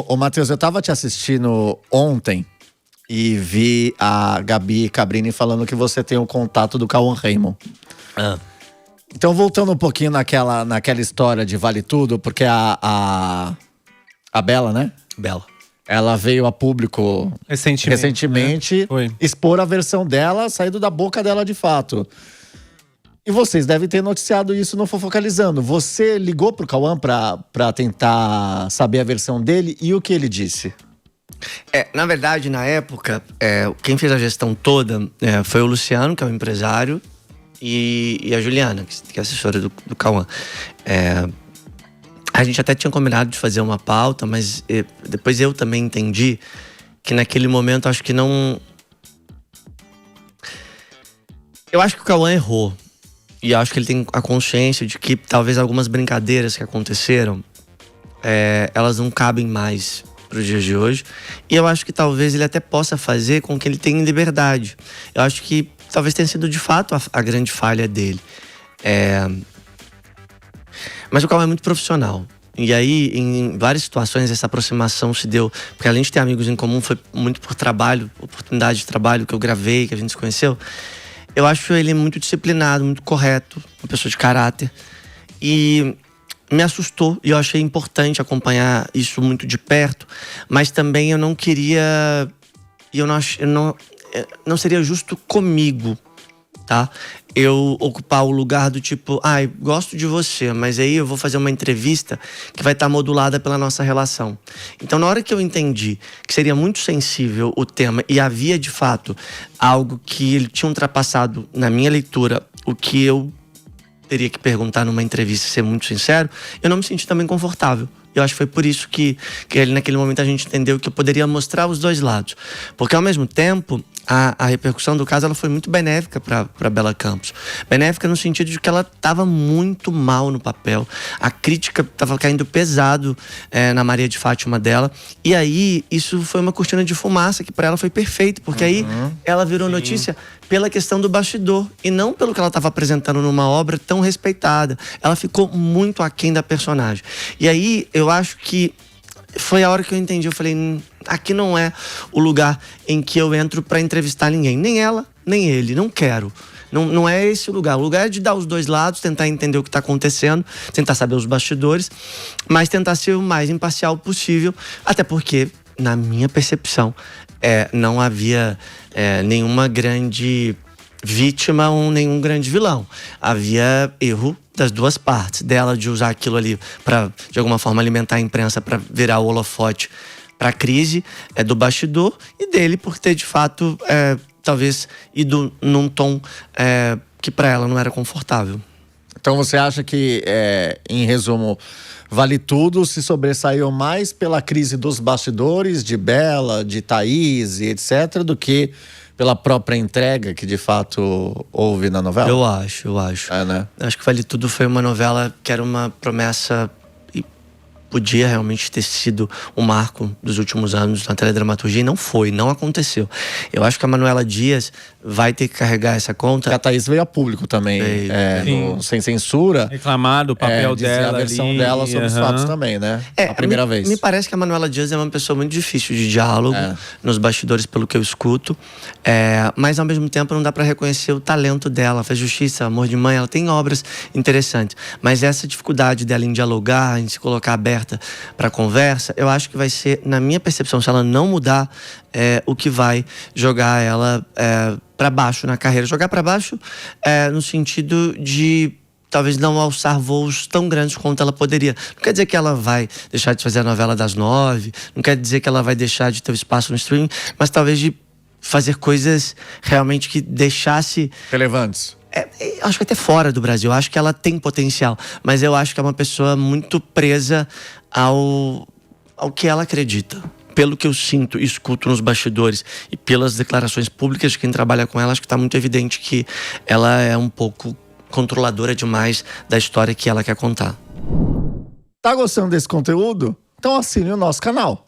Ô Matheus, eu tava te assistindo ontem e vi a Gabi Cabrini falando que você tem o contato do Cauã Raymond. Então, voltando um pouquinho naquela história de Vale Tudo, porque a Bela, né? Bela. Ela veio a público recentemente expor a versão dela, saindo da boca dela de fato. E vocês devem ter noticiado isso no Fofocalizando. Você ligou pro Cauã pra tentar saber a versão dele e o que ele disse? Na verdade, na época, quem fez a gestão toda foi o Luciano, que é o empresário, e a Juliana, que é assessora do Cauã. A gente até tinha combinado de fazer uma pauta, mas depois eu também entendi que naquele momento acho que não... Eu acho que o Cauã errou. E acho que ele tem a consciência de que talvez algumas brincadeiras que aconteceram, elas não cabem mais para os dias de hoje. E eu acho que talvez ele até possa fazer com que ele tenha liberdade. Eu acho que talvez tenha sido de fato a grande falha dele. Mas o Cauã é muito profissional. E aí, em várias situações, essa aproximação se deu... Porque além de ter amigos em comum, foi muito por trabalho, oportunidade de trabalho que eu gravei, que a gente se conheceu. Eu acho ele muito disciplinado, muito correto, uma pessoa de caráter. E me assustou, e eu achei importante acompanhar isso muito de perto. Mas também eu não queria... não seria justo comigo, tá? Eu ocupar o lugar do tipo, gosto de você, mas aí eu vou fazer uma entrevista que vai estar modulada pela nossa relação. Então, na hora que eu entendi que seria muito sensível o tema e havia, de fato, algo que ele tinha ultrapassado na minha leitura, o que eu teria que perguntar numa entrevista, ser muito sincero, eu não me senti também confortável. Eu acho que foi por isso que ele, naquele momento, a gente entendeu que eu poderia mostrar os dois lados. Porque, ao mesmo tempo, a repercussão do caso ela foi muito benéfica para Bela Campos. Benéfica no sentido de que ela estava muito mal no papel. A crítica estava caindo pesado na Maria de Fátima dela. E aí, isso foi uma cortina de fumaça que para ela foi perfeito. Porque aí, ela virou notícia pela questão do bastidor. E não pelo que ela estava apresentando numa obra tão respeitada. Ela ficou muito aquém da personagem. E aí, eu acho que foi a hora que eu entendi. Eu falei, aqui não é o lugar em que eu entro pra entrevistar ninguém. Nem ela, nem ele. Não quero. Não é esse o lugar. O lugar é de dar os dois lados, tentar entender o que tá acontecendo, tentar saber os bastidores, mas tentar ser o mais imparcial possível. Até porque, na minha percepção, não havia nenhuma grande vítima ou nenhum grande vilão. Havia erro das duas partes, dela de usar aquilo ali para de alguma forma alimentar a imprensa para virar o holofote para a crise do bastidor, e dele por ter de fato talvez ido num tom que para ela não era confortável. Então você acha que, em resumo, Vale Tudo se sobressaiu mais pela crise dos bastidores, de Bela, de Thaís e etc., do que pela própria entrega que de fato houve na novela? Eu acho. Né? Acho que Vale Tudo foi uma novela que era uma promessa e podia realmente ter sido um marco dos últimos anos na teledramaturgia, e não aconteceu. Eu acho que a Manuela Dias vai ter que carregar essa conta. A Thaís veio a público também, sem censura. Reclamar do papel dela, a versão dela sobre os fatos também, né? A primeira vez. Me parece que a Manuela Dias é uma pessoa muito difícil de diálogo nos bastidores, pelo que eu escuto. Mas ao mesmo tempo não dá pra reconhecer o talento dela. Fez Justiça, Amor de Mãe, ela tem obras interessantes. Mas essa dificuldade dela em dialogar, em se colocar aberta pra conversa, eu acho que vai ser, na minha percepção, se ela não mudar, o que vai jogar ela para baixo na carreira. Jogar para baixo no sentido de talvez não alçar voos tão grandes quanto ela poderia. Não quer dizer que ela vai deixar de fazer a novela das 9, não quer dizer que ela vai deixar de ter o espaço no streaming, mas talvez de fazer coisas realmente que deixasse... relevantes. Acho que até fora do Brasil. Acho que ela tem potencial, mas eu acho que é uma pessoa muito presa ao que ela acredita. Pelo que eu sinto e escuto nos bastidores e pelas declarações públicas de quem trabalha com ela, acho que está muito evidente que ela é um pouco controladora demais da história que ela quer contar. Tá gostando desse conteúdo? Então assine o nosso canal.